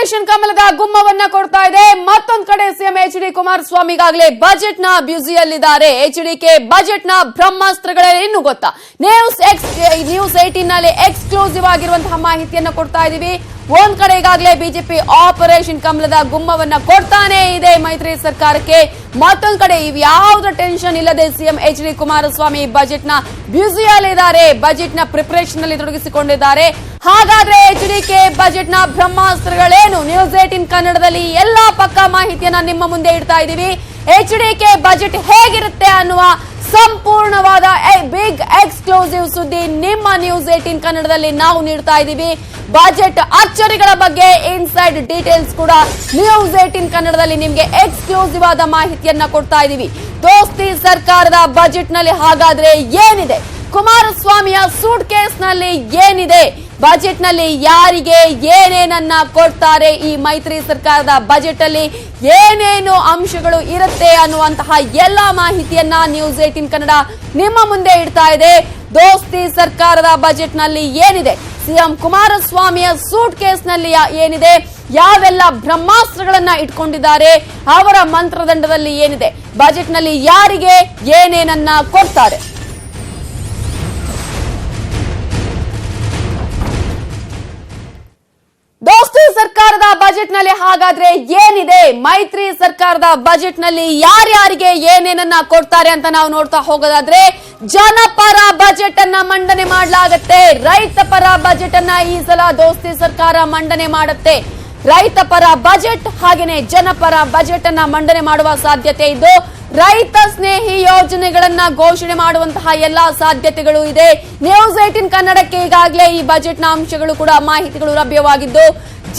Operation ಕಮಲದ ಗುಮ್ಮವನ್ನ ಕೊಡ್ತಾ ಇದೆ. ಮತ್ತೊಂದು ಕಡೆ ಸಿಎಂ ಎಚ್.ಡಿ. ಕುಮಾರಸ್ವಾಮಿ ಈಗಾಗಲೇ ಬಜೆಟ್ ನ ಬ್ಯುಸಿಯಲ್ಲಿದ್ದಾರೆ. ಎಚ್.ಡಿ.ಕೆ ಬಜೆಟ್ ನ ಬ್ರಹ್ಮಾಸ್ತ್ರಗಳೇ ಇನ್ನು ಗೊತ್ತಾ? ನ್ಯೂಸ್ 18 ನಲ್ಲಿ ಎಕ್ಸ್ಕ್ಲೂಸಿವ್ ಆಗಿರುವಂತಹ ಮಾಹಿತಿಯನ್ನ ಕೊಡ್ತಾ ಇದೀವಿ. ಒಂದ್ ಕಡೆ ಈಗಾಗಲೇ ಬಿಜೆಪಿ ಆಪರೇಷನ್ ಕಮಲದ ಗುಮ್ಮವನ್ನ ಕೊಡ್ತಾನೆ ಇದೆ ಮೈತ್ರಿ ಸರ್ಕಾರಕ್ಕೆ. ಮತ್ತೊಂದು ಕಡೆ ಇವ್ಯಾವುದ ಟೆನ್ಷನ್ ಇಲ್ಲದೆ ಸಿಎಂ ಎಚ್.ಡಿ. ಕುಮಾರಸ್ವಾಮಿ ಬಜೆಟ್ ನ ಬ್ಯುಸಿಯಲ್ಲಿದ್ದಾರೆ, ಬಜೆಟ್ ನ ಪ್ರಿಪರೇಷನ್ ನಲ್ಲಿ ತೊಡಗಿಸಿಕೊಂಡಿದ್ದಾರೆ. ಹಾಗಾದ್ರೆ ಎಚ್.ಡಿ.ಕೆ ಬಜೆಟ್ ನ ಬ್ರಹ್ಮಾಸ್ತ್ರಗಳೇನು? ನ್ಯೂಸ್ 18 ಕನ್ನಡದಲ್ಲಿ ಎಲ್ಲಾ ಪಕ್ಕಾ ಮಾಹಿತಿಯನ್ನ ನಿಮ್ಮ ಮುಂದೆ ಇಡ್ತಾ ಇದೀವಿ. ಎಚ್.ಡಿ.ಕೆ ಬಜೆಟ್ ಹೇಗಿರುತ್ತೆ ಅನ್ನುವ ಸಂಪೂರ್ಣವಾದ ಬಿಗ್ ಎಕ್ಸ್ಕ್ಲೂಸಿವ್ ಸುದ್ದಿ ನಿಮ್ಮ ನ್ಯೂಸ್ 18 ಕನ್ನಡದಲ್ಲಿ ನಾವು ನೀಡ್ತಾ ಇದೀವಿ. ಬಜೆಟ್ ಅಚ್ಚರಿಗಳ ಬಗ್ಗೆ ಇನ್ಸೈಡ್ ಡೀಟೇಲ್ಸ್ ಕೂಡ ನ್ಯೂಸ್ 18 ಕನ್ನಡದಲ್ಲಿ ನಿಮಗೆ ಎಕ್ಸ್ಕ್ಲೂಸಿವ್ ಆದ ಮಾಹಿತಿಯನ್ನ ಕೊಡ್ತಾ ಇದೀವಿ. ದೋಸ್ತಿ ಸರ್ಕಾರದ ಬಜೆಟ್ ನಲ್ಲಿ ಹಾಗಾದ್ರೆ ಏನಿದೆ? ಕುಮಾರಸ್ವಾಮಿಯ ಸೂಟ್ ಕೇಸ್ ನಲ್ಲಿ ಏನಿದೆ? ಬಜೆಟ್ ನಲ್ಲಿ ಯಾರಿಗೆ ಏನೇನನ್ನ ಕೊಡ್ತಾರೆ? ಈ ಮೈತ್ರಿ ಸರ್ಕಾರದ ಬಜೆಟ್ ಅಲ್ಲಿ ಏನೇನು ಅಂಶಗಳು ಇರುತ್ತೆ ಅನ್ನುವಂತಹ ಎಲ್ಲಾ ಮಾಹಿತಿಯನ್ನ ನ್ಯೂಸ್ 18 ಕನ್ನಡ ನಿಮ್ಮ ಮುಂದೆ ಇಡ್ತಾ ಇದೆ. ದೋಸ್ತಿ ಸರ್ಕಾರದ ಬಜೆಟ್ ನಲ್ಲಿ ಏನಿದೆ? ಸಿಎಂ ಕುಮಾರಸ್ವಾಮಿಯ ಸೂಟ್ ಕೇಸ್ ನಲ್ಲಿ ಏನಿದೆ? ಯಾವೆಲ್ಲ ಬ್ರಹ್ಮಾಸ್ತ್ರಗಳನ್ನ ಇಟ್ಕೊಂಡಿದ್ದಾರೆ? ಅವರ ಮಂತ್ರದಂಡದಲ್ಲಿ ಏನಿದೆ? ಬಜೆಟ್ ನಲ್ಲಿ ಯಾರಿಗೆ ಏನೇನನ್ನ ಕೊಡ್ತಾರೆ? ದೋಸ್ತಿ ಸರ್ಕಾರದ ಬಜೆಟ್ ನಲ್ಲಿ ಹಾಗಾದ್ರೆ ಏನಿದೆ? ಮೈತ್ರಿ ಸರ್ಕಾರದ ಬಜೆಟ್ ನಲ್ಲಿ ಯಾರ್ಯಾರಿಗೆ ಏನೇನನ್ನ ಕೊಡ್ತಾರೆ ಅಂತ ನಾವು ನೋಡ್ತಾ ಹೋಗೋದಾದ್ರೆ, ಜನಪರ ಬಜೆಟ್ ಅನ್ನ ಮಂಡನೆ ಮಾಡಲಾಗುತ್ತೆ. ರೈತ ಪರ ಬಜೆಟ್ ಅನ್ನ ಈ ಸಲ ದೋಸ್ತಿ ಸರ್ಕಾರ ಮಂಡನೆ ಮಾಡುತ್ತೆ. ರೈತ ಪರ ಬಜೆಟ್ ಹಾಗೇನೆ ಜನಪರ ಬಜೆಟ್ ಅನ್ನ ಮಂಡನೆ ಮಾಡುವ ಸಾಧ್ಯತೆ ಇದ್ದು, ರೈತ ಸ್ನೇಹಿ ಯೋಜನೆಗಳನ್ನ ಘೋಷಣೆ ಮಾಡುವಂತಹ ಎಲ್ಲಾ ಸಾಧ್ಯತೆಗಳು ಇದೆ. ನ್ಯೂಸ್ 18 ಕನ್ನಡಕ್ಕೆ ಈಗಾಗಲೇ ಈ ಬಜೆಟ್ ನ ಅಂಶಗಳು ಕೂಡ ಮಾಹಿತಿಗಳು ಲಭ್ಯವಾಗಿದ್ದು,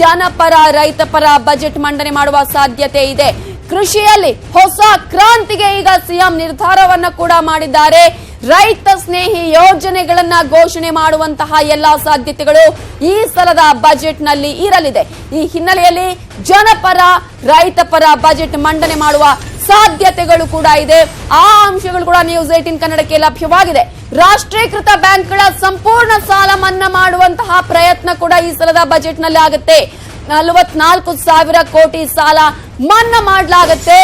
ಜನಪರ ರೈತ ಪರ ಬಜೆಟ್ ಮಂಡನೆ ಮಾಡುವ ಸಾಧ್ಯತೆ ಇದೆ. ಕೃಷಿಯಲ್ಲಿ ಹೊಸ ಕ್ರಾಂತಿಗೆ ಈಗ ಸಿಎಂ ನಿರ್ಧಾರವನ್ನ ಕೂಡ ಮಾಡಿದ್ದಾರೆ. ರೈತ ಸ್ನೇಹಿ ಯೋಜನೆಗಳನ್ನ ಘೋಷಣೆ ಮಾಡುವಂತಹ ಎಲ್ಲಾ ಸಾಧ್ಯತೆಗಳು ಈ ಸಲದ ಬಜೆಟ್ ನಲ್ಲಿ ಇರಲಿದೆ. ಈ ಹಿನ್ನೆಲೆಯಲ್ಲಿ ಜನಪರ ರೈತ ಪರ ಬಜೆಟ್ ಮಂಡನೆ ಮಾಡುವ ಸಾಧ್ಯತೆಗಳು ಕೂಡ ಇದೆ. ಆ ಅಂಶಗಳು ಕೂಡ ನ್ಯೂಸ್ 18 ಕನ್ನಡಕ್ಕೆ ಲಭ್ಯವಾಗಿದೆ. ರಾಷ್ಟ್ರೀಕೃತ ಬ್ಯಾಂಕ್ಗಳ ಸಂಪೂರ್ಣ ಸಾಲ ಮನ್ನಾ ಮಾಡುವಂತಹ ಪ್ರಯತ್ನ ಕೂಡ ಈ ಸಲದ ಬಜೆಟ್ ನಲ್ಲಿ ಆಗುತ್ತೆ. 44,000 ಕೋಟಿ ಸಾಲ ಮನ್ನಾ ಮಾಡಲಾಗುತ್ತೆ.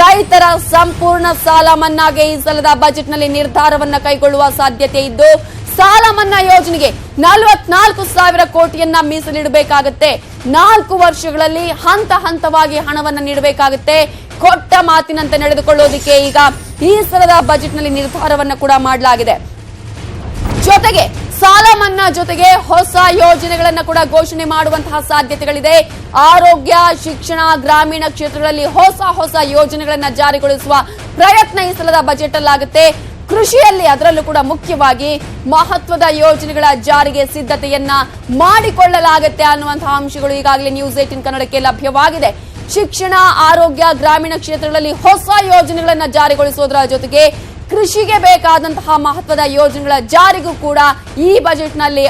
ರೈತರ ಸಂಪೂರ್ಣ ಸಾಲ ಮನ್ನಾಗೆ ಈ ಸಲದ ಬಜೆಟ್ ನಲ್ಲಿ ನಿರ್ಧಾರವನ್ನ ಕೈಗೊಳ್ಳುವ ಸಾಧ್ಯತೆ ಇದ್ದು, ಸಾಲ ಮನ್ನಾ ಯೋಜನೆಗೆ 44,000 ಕೋಟಿಯನ್ನ ಮೀಸಲಿಡಬೇಕಾಗುತ್ತೆ. 4 ವರ್ಷಗಳಲ್ಲಿ ಹಂತ ಹಂತವಾಗಿ ಹಣವನ್ನ ನೀಡಬೇಕಾಗುತ್ತೆ. ಕೊಟ್ಟ ಮಾತಿನಂತೆ ನಡೆದುಕೊಳ್ಳೋದಕ್ಕೆ ಈಗ ಈ ಸಲದ ಬಜೆಟ್ ನಲ್ಲಿ ನಿರ್ಧಾರವನ್ನ ಕೂಡ ಮಾಡಲಾಗಿದೆ. ಜೊತೆಗೆ ಸಾಲ ಮನ್ನಾ ಜೊತೆಗೆ ಹೊಸ ಯೋಜನೆಗಳನ್ನ ಕೂಡ ಘೋಷಣೆ ಮಾಡುವಂತಹ ಸಾಧ್ಯತೆಗಳಿದೆ. ಆರೋಗ್ಯ, ಶಿಕ್ಷಣ, ಗ್ರಾಮೀಣ ಕ್ಷೇತ್ರಗಳಲ್ಲಿ ಹೊಸ ಯೋಜನೆಗಳನ್ನ ಜಾರಿಗೊಳಿಸುವ ಪ್ರಯತ್ನ ಈ ಸಲದ ಬಜೆಟ್ ಅಲ್ಲಾಗುತ್ತೆ. ಕೃಷಿಯಲ್ಲಿ ಅದರಲ್ಲೂ ಕೂಡ ಮುಖ್ಯವಾಗಿ ಮಹತ್ವದ ಯೋಜನೆಗಳ ಜಾರಿಗೆ ಸಿದ್ಧತೆಯನ್ನ ಮಾಡಿಕೊಳ್ಳಲಾಗುತ್ತೆ ಅನ್ನುವಂತಹ ಅಂಶಗಳು ಈಗಾಗಲೇ ನ್ಯೂಸ್ 18 ಕನ್ನಡಕ್ಕೆ ಲಭ್ಯವಾಗಿದೆ. ಶಿಕ್ಷಣ, ಆರೋಗ್ಯ, ಗ್ರಾಮೀಣ ಕ್ಷೇತ್ರಗಳಲ್ಲಿ ಹೊಸ ಯೋಜನೆಗಳನ್ನ ಜಾರಿಗೊಳಿಸುವುದರ ಜೊತೆಗೆ ಕೃಷಿಗೆ ಬೇಕಾದಂತಹ ಮಹತ್ವದ ಯೋಜನೆಗಳ ಜಾರಿಗೂ ಕೂಡ ಈ ಬಜೆಟ್ ನಲ್ಲಿ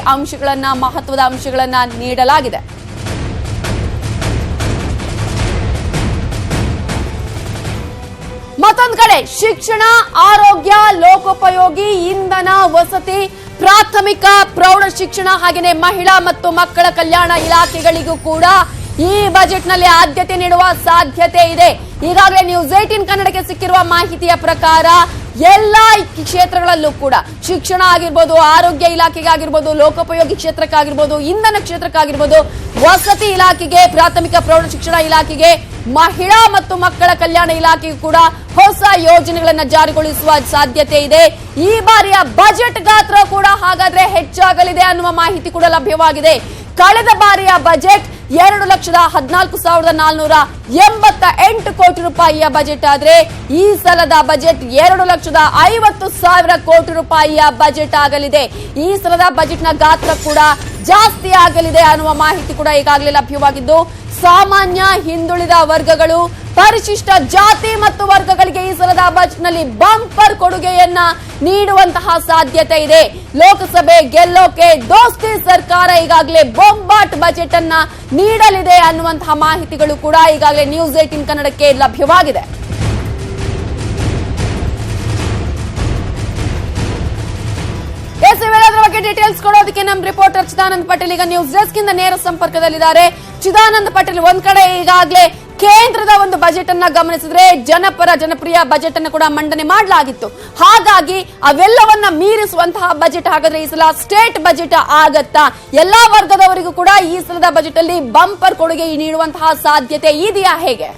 ಮಹತ್ವದ ಅಂಶಗಳನ್ನ ನೀಡಲಾಗಿದೆ. ಮತ್ತೊಂದು ಕಡೆ ಶಿಕ್ಷಣ, ಆರೋಗ್ಯ, ಲೋಕೋಪಯೋಗಿ, ಇಂಧನ, ವಸತಿ, ಪ್ರಾಥಮಿಕ ಪ್ರೌಢ ಶಿಕ್ಷಣ ಹಾಗೆಯೇ ಮಹಿಳಾ ಮತ್ತು ಮಕ್ಕಳ ಕಲ್ಯಾಣ ಇಲಾಖೆಗಳಿಗೂ ಕೂಡ ಈ ಬಜೆಟ್ ನಲ್ಲಿ ಆದ್ಯತೆ ನೀಡುವ ಸಾಧ್ಯತೆ ಇದೆ. ಈಗಾಗಲೇ ನ್ಯೂಸ್ 18 ಕನ್ನಡಕ್ಕೆ ಸಿಕ್ಕಿರುವ ಮಾಹಿತಿಯ ಪ್ರಕಾರ ಎಲ್ಲಾ ಕ್ಷೇತ್ರಗಳಲ್ಲೂ ಕೂಡ ಶಿಕ್ಷಣ ಆಗಿರ್ಬೋದು, ಆರೋಗ್ಯ ಇಲಾಖೆಗಾಗಿರ್ಬೋದು, ಲೋಕೋಪಯೋಗಿ ಕ್ಷೇತ್ರಕ್ಕಾಗಿರ್ಬೋದು, ಇಂಧನ ಕ್ಷೇತ್ರಕ್ಕಾಗಿರ್ಬೋದು, ವಸತಿ ಇಲಾಖೆಗೆ, ಪ್ರಾಥಮಿಕ ಪ್ರೌಢ ಶಿಕ್ಷಣ ಇಲಾಖೆಗೆ, ಮಹಿಳಾ ಮತ್ತು ಮಕ್ಕಳ ಕಲ್ಯಾಣ ಇಲಾಖೆಗೂ ಕೂಡ ಹೊಸ ಯೋಜನೆಗಳನ್ನ ಜಾರಿಗೊಳಿಸುವ ಸಾಧ್ಯತೆ ಇದೆ. ಈ ಬಾರಿಯ ಬಜೆಟ್ ಗಾತ್ರ ಕೂಡ ಹಾಗಾದ್ರೆ ಹೆಚ್ಚಾಗಲಿದೆ ಅನ್ನುವ ಮಾಹಿತಿ ಕೂಡ ಲಭ್ಯವಾಗಿದೆ. ಕಳೆದ ಬಾರಿಯ ಬಜೆಟ್ 2,14,488 ಕೋಟಿ ರೂಪಾಯಿಯ ಬಜೆಟ್ ಆದ್ರೆ ಈ ಸಲದ ಬಜೆಟ್ 2,50,000 ಕೋಟಿ ರೂಪಾಯಿಯ ಬಜೆಟ್ ಆಗಲಿದೆ. ಈ ಸಲದ ಬಜೆಟ್ ನ ಗಾತ್ರ ಕೂಡ ಜಾಸ್ತಿ ಆಗಲಿದೆ ಅನ್ನುವ ಮಾಹಿತಿ ಕೂಡ ಈಗಾಗಲೇ ಲಭ್ಯವಾಗಿದ್ದು, ಸಾಮಾನ್ಯ ಹಿಂದುಳಿದ ವರ್ಗಗಳು, ಪರಿಶಿಷ್ಟ ಜಾತಿ ಮತ್ತು ವರ್ಗಗಳಿಗೆ ಈ ಸಲದ ಬಜೆಟ್ ನಲ್ಲಿ ಬಂಪರ್ ಕೊಡುಗೆಯನ್ನ ನೀಡುವಂತಹ ಸಾಧ್ಯತೆ ಇದೆ. ಲೋಕಸಭೆ ಗೆಲ್ಲೋಕೆ ದೋಸ್ತಿ ಸರ್ಕಾರ ಈಗಾಗಲೇ ಬೊಂಬಾಟ್ ಬಜೆಟ್ ಅನ್ನ ನೀಡಲಿದೆ ಅನ್ನುವಂತಹ ಮಾಹಿತಿಗಳು ಕೂಡ ಈಗಾಗಲೇ ನ್ಯೂಸ್ 18 ಕನ್ನಡಕ್ಕೆ ಲಭ್ಯವಾಗಿದೆ. ಬಗ್ಗೆ ಡೀಟೇಲ್ಸ್ ಕೊಡೋದಕ್ಕೆ ನಮ್ಮ ರಿಪೋರ್ಟರ್ ಚಿದಾನಂದ್ ಪಟೇಲ್ ಈಗ ನ್ಯೂಸ್ ಡೆಸ್ಕ್ ಇಂದ ನೇರ ಸಂಪರ್ಕದಲ್ಲಿದ್ದಾರೆ. ಚಿದಾನಂದ್ ಪಟೇಲ್, ಒಂದ್ ಕಡೆ ಈಗಾಗಲೇ ಕೇಂದ್ರದ ಒಂದು ಬಜೆಟ್ ಅನ್ನ ಗಮನಿಸಿದ್ರೆ ಜನಪ್ರಿಯ ಬಜೆಟ್ ಅನ್ನು ಕೂಡ ಮಂಡನೆ ಮಾಡಲಾಗಿತ್ತು. ಹಾಗಾಗಿ ಅವೆಲ್ಲವನ್ನ ಮೀರಿಸುವಂತಹ ಬಜೆಟ್ ಹಾಗಾದ್ರೆ ಈ ಸಲ ಸ್ಟೇಟ್ ಬಜೆಟ್ ಆಗತ್ತಾ? ಎಲ್ಲಾ ವರ್ಗದವರಿಗೂ ಕೂಡ ಈ ಸಲದ ಬಜೆಟ್ ಅಲ್ಲಿ ಬಂಪರ್ ಕೊಡುಗೆ ನೀಡುವಂತಹ ಸಾಧ್ಯತೆ ಇದೆಯಾ? ಹೇಗೆ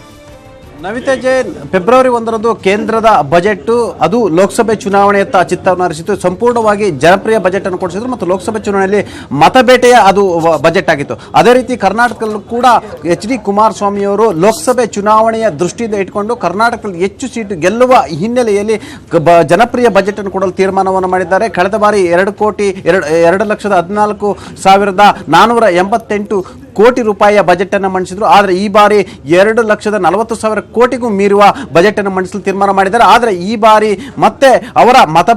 ನವಿತಾ ಜೈನ್, ಫೆಬ್ರವರಿ 1ರಂದು ಕೇಂದ್ರದ ಬಜೆಟ್ ಅದು ಲೋಕಸಭೆ ಚುನಾವಣೆಯತ್ತ ಚಿತ್ತವನ್ನು ಹರಿಸಿತು. ಸಂಪೂರ್ಣವಾಗಿ ಜನಪ್ರಿಯ ಬಜೆಟ್ ಅನ್ನು ಕೊಡಿಸಿದ್ರು ಮತ್ತು ಲೋಕಸಭೆ ಚುನಾವಣೆಯಲ್ಲಿ ಮತಬೇಟೆಯ ಅದು ಬಜೆಟ್ ಆಗಿತ್ತು. ಅದೇ ರೀತಿ ಕರ್ನಾಟಕದಲ್ಲೂ ಕೂಡ ಎಚ್ ಡಿ ಕುಮಾರಸ್ವಾಮಿ ಅವರು ಲೋಕಸಭೆ ಚುನಾವಣೆಯ ದೃಷ್ಟಿಯಿಂದ ಇಟ್ಕೊಂಡು ಕರ್ನಾಟಕದಲ್ಲಿ ಹೆಚ್ಚು ಸೀಟು ಗೆಲ್ಲುವ ಹಿನ್ನೆಲೆಯಲ್ಲಿ ಜನಪ್ರಿಯ ಬಜೆಟ್ ಅನ್ನು ಕೊಡಲು ತೀರ್ಮಾನವನ್ನು ಮಾಡಿದ್ದಾರೆ. ಕಳೆದ ಬಾರಿ 2,14,488 ಕೋಟಿ ರೂಪಾಯಿಯ ಬಜೆಟ್ ಅನ್ನು ಮಂಡಿಸಿದ್ರು. ಆದರೆ ಈ ಬಾರಿ 2,40,000 ಕೋಟಿಗೂ ಮೀರುವ ಬಜೆಟ್ ಅನ್ನು ಮಂಡಿಸಲು ತೀರ್ಮಾನ ಮಾಡಿದ್ದಾರೆ. ಆದರೆ ಈ ಬಾರಿ ಮತ್ತೆ ಅವರ ಮತ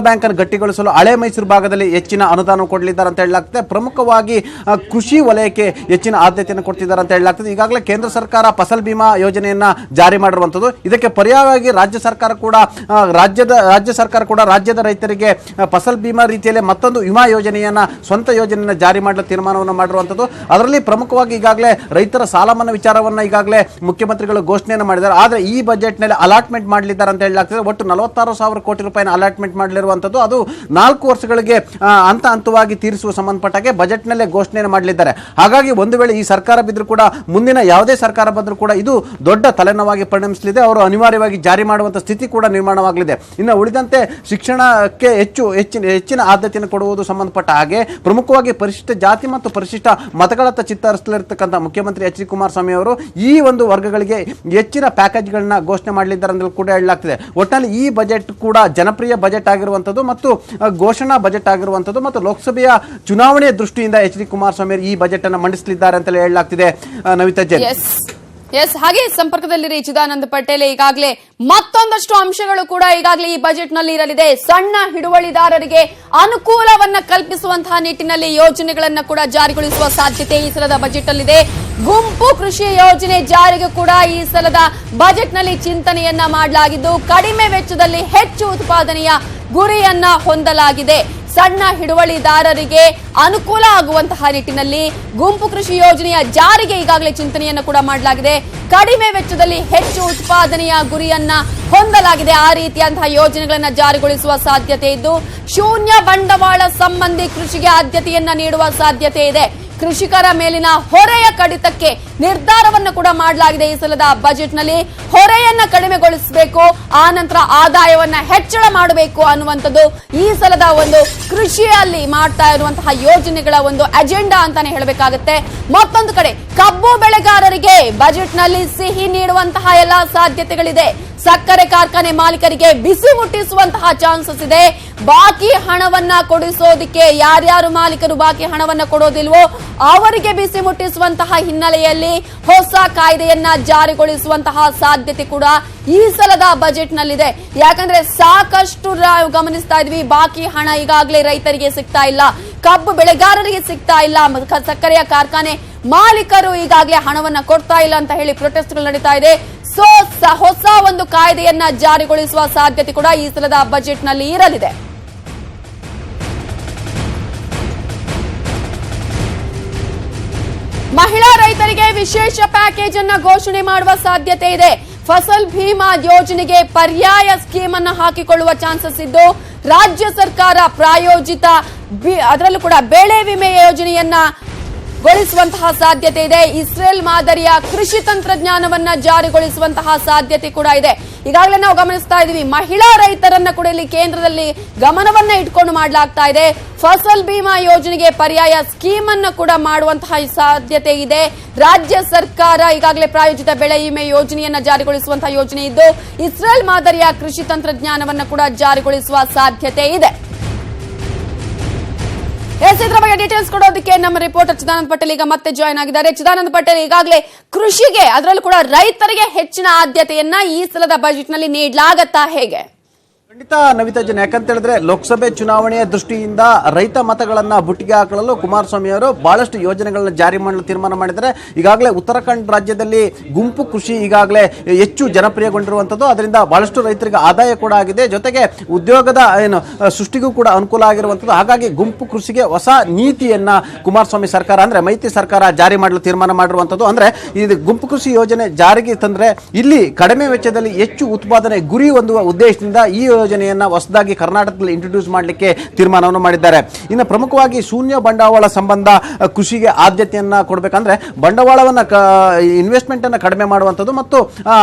ಬ್ಯಾಂಕ್ ಅನ್ನು ಗಟ್ಟಿಗೊಳಿಸಲು ಹಳೆ ಮೈಸೂರು ಭಾಗದಲ್ಲಿ ಹೆಚ್ಚಿನ ಅನುದಾನ ಕೊಡಲಿದ್ದಾರೆ ಅಂತ ಹೇಳಲಾಗ್ತದೆ. ಪ್ರಮುಖವಾಗಿ ಕೃಷಿ ವಲಯಕ್ಕೆ ಹೆಚ್ಚಿನ ಆದ್ಯತೆಯನ್ನು ಕೊಡ್ತಿದ್ದಾರೆ ಅಂತ ಹೇಳಲಾಗ್ತದೆ. ಈಗಾಗಲೇ ಕೇಂದ್ರ ಸರ್ಕಾರ ಫಸಲ್ ಬಿಮಾ ಯೋಜನೆಯನ್ನ ಜಾರಿ ಮಾಡಿರುವಂತದ್ದು. ಇದಕ್ಕೆ ಪರ್ಯಾಯವಾಗಿ ರಾಜ್ಯ ಸರ್ಕಾರ ಕೂಡ ರಾಜ್ಯದ ರೈತರಿಗೆ ಫಸಲ್ ಬಿಮಾ ರೀತಿಯಲ್ಲಿ ಮತ್ತೊಂದು ವಿಮಾ ಯೋಜನೆಯನ್ನ ಸ್ವಂತ ಯೋಜನೆಯನ್ನ ಜಾರಿ ಮಾಡಲು ತೀರ್ಮಾನವನ್ನು ಮಾಡಿರುವಂತದ್ದು. ಅದರಲ್ಲಿ ಪ್ರಮುಖವಾಗಿ ಈಗಾಗಲೇ ರೈತರ ಸಾಲ ಮನ್ನಾ ವಿಚಾರವನ್ನ ಈಗಾಗಲೇ ಮುಖ್ಯಮಂತ್ರಿಗಳು ಘೋಷಣೆಯನ್ನು ಮಾಡಿದ್ದಾರೆ. ಆದರೆ ಈ ಬಜೆಟ್ ನಲ್ಲಿ ಅಲಾಟ್ಮೆಂಟ್ ಮಾಡಲಿದ್ದಾರೆ ಅಂತ ಹೇಳಲಾಗ್ತದೆ. ಒಟ್ಟು 46,000 ಕೋಟಿ ರೂಪಾಯಿನ ಅಲಾಟ್ಮೆಂಟ್ ಮಾಡಲಿರುವಂತದ್ದು. ಅದು 4 ವರ್ಷಗಳಿಗೆ ಹಂತವಾಗಿ ತೀರಿಸುವ ಸಂಬಂಧಪಟ್ಟಾಗೆ ಬಜೆಟ್ ನಲ್ಲೇ ಘೋಷಣೆಯನ್ನು ಮಾಡಲಿದ್ದಾರೆ. ಹಾಗಾಗಿ ಒಂದು ವೇಳೆ ಈ ಸರ್ಕಾರ ಬಿದ್ದರೂ ಕೂಡ ಮುಂದಿನ ಯಾವುದೇ ಸರ್ಕಾರ ಬಂದರೂ ಕೂಡ ಇದು ದೊಡ್ಡ ತಲೆನೋವಾಗಿ ಪರಿಣಮಿಸಲಿದೆ. ಅವರು ಅನಿವಾರ್ಯವಾಗಿ ಜಾರಿ ಮಾಡುವಂತಹ ಸ್ಥಿತಿ ಕೂಡ ನಿರ್ಮಾಣವಾಗಲಿದೆ. ಇನ್ನು ಉಳಿದಂತೆ ಶಿಕ್ಷಣಕ್ಕೆ ಹೆಚ್ಚಿನ ಆದ್ಯತೆಯನ್ನು ಕೊಡುವುದು ಸಂಬಂಧಪಟ್ಟ ಹಾಗೆ ಪ್ರಮುಖವಾಗಿ ಪರಿಶಿಷ್ಟ ಜಾತಿ ಮತ್ತು ಪರಿಶಿಷ್ಟ ಮತಗಳತ್ತ ಚಿತ್ತರಿಸಲಿರ್ತಕ್ಕಂಥ ಮುಖ್ಯಮಂತ್ರಿ ಎಚ್ ಡಿ ಕುಮಾರಸ್ವಾಮಿ ಅವರು ಈ ಒಂದು ವರ್ಗಗಳಿಗೆ ಹೆಚ್ಚಿನ ಪ್ಯಾಕೇಜ್ಗಳನ್ನ ಘೋಷಣೆ ಮಾಡಲಿದ್ದಾರೆ ಅಂತ ಕೂಡ ಹೇಳಲಾಗ್ತಿದೆ. ಒಟ್ಟಿನಲ್ಲಿ ಈ ಬಜೆಟ್ ಕೂಡ ಜನಪ್ರಿಯ ಬಜೆಟ್ ಆಗಿರುವಂಥದ್ದು ಮತ್ತು ಘೋಷಣಾ ಬಜೆಟ್ ಆಗಿರುವಂಥದ್ದು ಮತ್ತು ಲೋಕಸಭೆಯ ಚುನಾವಣೆಯ ದೃಷ್ಟಿಯಿಂದ ಎಚ್ ಡಿ ಕುಮಾರಸ್ವಾಮಿ ಈ ಬಜೆಟ್ ಅನ್ನು ಮಂಡಿಸಲಿದ್ದಾರೆ ಅಂತ ಹೇಳಲಾಗ್ತಿದೆ. ನವಿತಾ ಜೈನ್, ಹಾಗೆ ಸಂಪರ್ಕದಲ್ಲಿರಿ ಚಿದಾನಂದ್ ಪಟೇಲ್. ಈಗಾಗಲೇ ಮತ್ತೊಂದಷ್ಟು ಅಂಶಗಳು ಕೂಡ ಈಗಾಗಲೇ ಈ ಬಜೆಟ್ ನಲ್ಲಿ ಇರಲಿದೆ. ಸಣ್ಣ ಹಿಡುವಳಿದಾರರಿಗೆ ಅನುಕೂಲವನ್ನ ಕಲ್ಪಿಸುವಂತಹ ನಿಟ್ಟಿನಲ್ಲಿ ಯೋಜನೆಗಳನ್ನ ಕೂಡ ಜಾರಿಗೊಳಿಸುವ ಸಾಧ್ಯತೆ ಈ ಸಲದ ಬಜೆಟ್ ಅಲ್ಲಿದೆ. ಗುಂಪು ಕೃಷಿ ಯೋಜನೆ ಜಾರಿಗೆ ಕೂಡ ಈ ಸಲದ ಬಜೆಟ್ ನಲ್ಲಿ ಚಿಂತನೆಯನ್ನ ಮಾಡಲಾಗಿದ್ದು ಕಡಿಮೆ ವೆಚ್ಚದಲ್ಲಿ ಹೆಚ್ಚು ಉತ್ಪಾದನೆಯ ಗುರಿಯನ್ನ ಹೊಂದಲಾಗಿದೆ. ಸಣ್ಣ ಹಿಡುವಳಿದಾರರಿಗೆ ಅನುಕೂಲ ಆಗುವಂತಹ ನಿಟ್ಟಿನಲ್ಲಿ ಗುಂಪು ಕೃಷಿ ಯೋಜನೆಯ ಜಾರಿಗೆ ಈಗಾಗಲೇ ಚಿಂತನೆಯನ್ನು ಕೂಡ ಮಾಡಲಾಗಿದೆ. ಕಡಿಮೆ ವೆಚ್ಚದಲ್ಲಿ ಹೆಚ್ಚು ಉತ್ಪಾದನೆಯ ಗುರಿಯನ್ನ ಹೊಂದಲಾಗಿದೆ. ಆ ರೀತಿಯಂತಹ ಯೋಜನೆಗಳನ್ನ ಜಾರಿಗೊಳಿಸುವ ಸಾಧ್ಯತೆ ಇದ್ದು ಶೂನ್ಯ ಬಂಡವಾಳ ಸಂಬಂಧಿ ಕೃಷಿಗೆ ಆದ್ಯತೆಯನ್ನ ನೀಡುವ ಸಾಧ್ಯತೆ ಇದೆ. ಕೃಷಿಕರ ಮೇಲಿನ ಹೊರೆಯ ಕಡಿತಕ್ಕೆ ನಿರ್ಧಾರವನ್ನು ಕೂಡ ಮಾಡಲಾಗಿದೆ. ಈ ಸಲದ ಬಜೆಟ್ ನಲ್ಲಿ ಹೊರೆಯನ್ನ ಕಡಿಮೆಗೊಳಿಸಬೇಕು, ಆ ನಂತರ ಆದಾಯವನ್ನ ಹೆಚ್ಚಳ ಮಾಡಬೇಕು ಅನ್ನುವಂಥದ್ದು ಈ ಸಲದ ಒಂದು ಕೃಷಿಯಲ್ಲಿ ಮಾಡ್ತಾ ಇರುವಂತಹ ಯೋಜನೆಗಳ ಒಂದು ಅಜೆಂಡಾ ಅಂತಾನೆ ಹೇಳಬೇಕಾಗುತ್ತೆ. ಮತ್ತೊಂದು ಕಡೆ ಕಬ್ಬು ಬೆಳೆಗಾರರಿಗೆ ಬಜೆಟ್ ನಲ್ಲಿ ಸಿಹಿ ನೀಡುವಂತಹ ಎಲ್ಲಾ ಸಾಧ್ಯತೆಗಳಿದೆ. ಸಕ್ಕರೆ ಕಾರ್ಖಾನೆ ಮಾಲೀಕರಿಗೆ ಬಿಸಿ ಮುಟ್ಟಿಸುವಂತಹ ಚಾನ್ಸಸ್ ಇದೆ. ಬಾಕಿ ಹಣವನ್ನ ಕೊಡಿಸೋದಕ್ಕೆ ಯಾರ್ಯಾರು ಮಾಲೀಕರು ಬಾಕಿ ಹಣವನ್ನ ಕೊಡೋದಿಲ್ವೋ ಅವರಿಗೆ ಬಿಸಿ ಮುಟ್ಟಿಸುವಂತಹ ಹಿನ್ನೆಲೆಯಲ್ಲಿ ಹೊಸ ಕಾಯ್ದೆಯನ್ನ ಜಾರಿಗೊಳಿಸುವಂತಹ ಸಾಧ್ಯತೆ ಕೂಡ ಈ ಸಲದ ಬಜೆಟ್ ನಲ್ಲಿದೆ. ಯಾಕಂದ್ರೆ ಸಾಕಷ್ಟು ಗಮನಿಸ್ತಾ ಇದ್ವಿ, ಬಾಕಿ ಹಣ ಈಗಾಗಲೇ ರೈತರಿಗೆ ಸಿಗ್ತಾ ಇಲ್ಲ, ಕಬ್ಬು ಬೆಳೆಗಾರರಿಗೆ ಸಿಗ್ತಾ ಇಲ್ಲ, ಸಕ್ಕರೆಯ ಕಾರ್ಖಾನೆ ಮಾಲೀಕರು ಈಗಾಗಲೇ ಹಣವನ್ನ ಕೊಡ್ತಾ ಇಲ್ಲ ಅಂತ ಹೇಳಿ ಪ್ರೊಟೆಸ್ಟ್ಗಳು ನಡೀತಾ ಇದೆ. ಹೊಸ ಒಂದು ಕಾಯ್ದೆಯನ್ನ ಜಾರಿಗೊಳಿಸುವ ಸಾಧ್ಯತೆ ಕೂಡ ಈ ಸಲದ ಬಜೆಟ್ ನಲ್ಲಿ ಇರಲಿದೆ. ಮಹಿಳಾ ರೈತರಿಗೆ ವಿಶೇಷ ಪ್ಯಾಕೇಜ್ ಅನ್ನ ಘೋಷಣೆ ಮಾಡುವ ಸಾಧ್ಯತೆ ಇದೆ. ಫಸಲ್ ಭೀಮಾ ಯೋಜನೆಗೆ ಪರ್ಯಾಯ ಸ್ಕೀಮ್ ಅನ್ನು ಹಾಕಿಕೊಳ್ಳುವ ಚಾನ್ಸಸ್ ಇದ್ದು ರಾಜ್ಯ ಸರ್ಕಾರ ಪ್ರಾಯೋಜಿತ ಅದರಲ್ಲೂ ಕೂಡ ಬೆಳೆ ವಿಮೆ ಯೋಜನೆಯನ್ನ ಗೊಳಿಸುವಂತಹ ಸಾಧ್ಯತೆ ಇದೆ. ಇಸ್ರೇಲ್ ಮಾದರಿಯ ಕೃಷಿ ತಂತ್ರಜ್ಞಾನವನ್ನ ಜಾರಿಗೊಳಿಸುವಂತಹ ಸಾಧ್ಯತೆ ಕೂಡ ಇದೆ. ಈಗಾಗಲೇ ನಾವು ಗಮನಿಸ್ತಾ ಇದ್ದೀವಿ, ಮಹಿಳಾ ರೈತರನ್ನ ಕೂಡ ಇಲ್ಲಿ ಕೇಂದ್ರದಲ್ಲಿ ಗಮನವನ್ನ ಇಟ್ಕೊಂಡು ಮಾಡಲಾಗ್ತಾ ಇದೆ. ಫಸಲ್ ಬಿಮಾ ಯೋಜನೆಗೆ ಪರ್ಯಾಯ ಸ್ಕೀಮ್ ಅನ್ನು ಕೂಡ ಮಾಡುವಂತಹ ಸಾಧ್ಯತೆ ಇದೆ. ರಾಜ್ಯ ಸರ್ಕಾರ ಈಗಾಗಲೇ ಪ್ರಾಯೋಜಿತ ಬೆಳೆ ವಿಮೆ ಯೋಜನೆಯನ್ನ ಜಾರಿಗೊಳಿಸುವಂತಹ ಯೋಜನೆ ಇದ್ದು ಇಸ್ರೇಲ್ ಮಾದರಿಯ ಕೃಷಿ ತಂತ್ರಜ್ಞಾನವನ್ನ ಕೂಡ ಜಾರಿಗೊಳಿಸುವ ಸಾಧ್ಯತೆ ಇದೆ. ಇದರ ಬಗ್ಗೆ ಡೀಟೇಲ್ಸ್ ಕೊಡೋದಕ್ಕೆ ನಮ್ಮ ರಿಪೋರ್ಟರ್ ಚಿದಾನಂದ್ ಪಟೇಲ್ ಈಗ ಮತ್ತೆ ಜಾಯ್ನ್ ಆಗಿದ್ದಾರೆ. ಚಿದಾನಂದ್ ಪಟೇಲ್, ಈಗಾಗಲೇ ಕೃಷಿಗೆ ಅದರಲ್ಲೂ ಕೂಡ ರೈತರಿಗೆ ಹೆಚ್ಚಿನ ಆದ್ಯತೆಯನ್ನ ಈ ಸಲದ ಬಜೆಟ್ ನಲ್ಲಿ ನೀಡಲಾಗತ್ತಾ? ಹೇಗೆ? ಖಂಡಿತ ನವಿತಾ ಜನ, ಯಾಕಂತ ಹೇಳಿದ್ರೆ ಲೋಕಸಭೆ ಚುನಾವಣೆಯ ದೃಷ್ಟಿಯಿಂದ ರೈತ ಮತಗಳನ್ನ ಬುಟ್ಟಿಗೆ ಹಾಕಲು ಕುಮಾರಸ್ವಾಮಿ ಅವರು ಬಹಳಷ್ಟು ಯೋಜನೆಗಳನ್ನ ಜಾರಿ ಮಾಡಲು ತೀರ್ಮಾನ ಮಾಡಿದ್ದಾರೆ. ಈಗಾಗಲೇ ಉತ್ತರಾಖಂಡ್ ರಾಜ್ಯದಲ್ಲಿ ಗುಂಪು ಕೃಷಿ ಈಗಾಗಲೇ ಹೆಚ್ಚು ಜನಪ್ರಿಯಗೊಂಡಿರುವಂತದ್ದು, ಅದರಿಂದ ಬಹಳಷ್ಟು ರೈತರಿಗೆ ಆದಾಯ ಕೂಡ ಆಗಿದೆ, ಜೊತೆಗೆ ಉದ್ಯೋಗದ ಸೃಷ್ಟಿಗೂ ಕೂಡ ಅನುಕೂಲ ಆಗಿರುವಂತದ್ದು. ಹಾಗಾಗಿ ಗುಂಪು ಕೃಷಿಗೆ ಹೊಸ ನೀತಿಯನ್ನ ಕುಮಾರಸ್ವಾಮಿ ಸರ್ಕಾರ ಅಂದ್ರೆ ಮೈತ್ರಿ ಸರ್ಕಾರ ಜಾರಿ ಮಾಡಲು ತೀರ್ಮಾನ ಮಾಡಿರುವಂತದ್ದು. ಅಂದ್ರೆ ಇದು ಗುಂಪು ಕೃಷಿ ಯೋಜನೆ ಜಾರಿಗೆ ತಂದ್ರೆ ಇಲ್ಲಿ ಕಡಿಮೆ ವೆಚ್ಚದಲ್ಲಿ ಹೆಚ್ಚು ಉತ್ಪಾದನೆ ಗುರಿ ಹೊಂದುವ ಉದ್ದೇಶದಿಂದ ಈ ಯೋಜನೆಯನ್ನ ಹೊಸದಾಗಿ ಕರ್ನಾಟಕದಲ್ಲಿ ಇಂಟ್ರೊಡ್ಯೂಸ್ ಮಾಡಲಿಕ್ಕೆ ತೀರ್ಮಾನವನ್ನು ಮಾಡಿದ್ದಾರೆ. ಇನ್ನು ಪ್ರಮುಖವಾಗಿ ಶೂನ್ಯ ಬಂಡವಾಳ ಸಂಬಂಧ ಕೃಷಿಗೆ ಆದ್ಯತೆಯನ್ನ ಕೊಡಬೇಕಂದ್ರೆ ಬಂಡವಾಳವನ್ನ ಇನ್ವೆಸ್ಟ್ಮೆಂಟ್ ಅನ್ನ ಕಡಿಮೆ ಮಾಡುವಂಥದ್ದು ಮತ್ತು